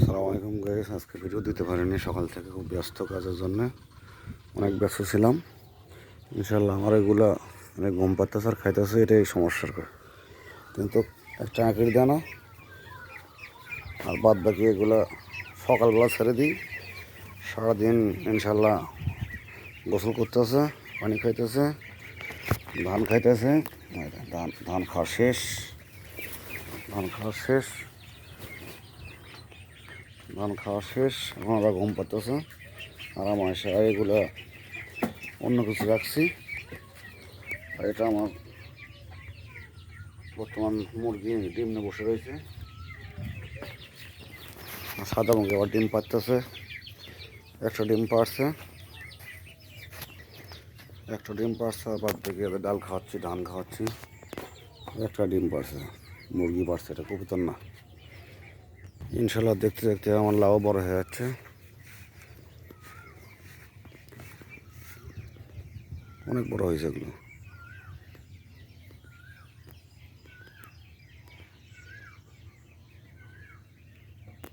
আসসালামু আলাইকুম গাইস, আজকে ভিডিও দিতে পারিনি। সকাল থেকে খুব ব্যস্ত কাজের জন্য, অনেক ব্যস্ত ছিলাম। ইনশাল্লাহ আমার এগুলা অনেক ঘুম পাচ্ছে আর খাইতেছে, এটাই সমস্যার। কিন্তু একটা আঁকির দানা আর বাদ বাকি এগুলা সকালবেলা ছেড়ে দিই। সারাদিন ইনশাল্লাহ গোসল করতেছে, পানি খাইতেছে, ধান খাইতেছে। ধান খাওয়া শেষ, ধান খাওয়া শেষ, ধান খাওয়া শেষ। এখন ওরা ঘুম পাতেছে আর আমার এগুলো অন্য কিছু রাখছি। আর এটা আমার বর্তমান মুরগি ডিম নিয়ে বসে রয়েছে। সাদা মুরগি আবার ডিম পারতেছে, একটা ডিম পারছে, একটা ডিম পারছে। আর বাদ থেকে ডাল খাওয়াচ্ছি, ধান খাওয়াচ্ছি। একটা ডিম পারছে, মুরগি পারছে, এটা কবুতর না। ইনশাল্লাহ দেখতে দেখতে আমার লাভ বড় হয়ে যাচ্ছে। অনেক বড় হয়েছে এগুলো।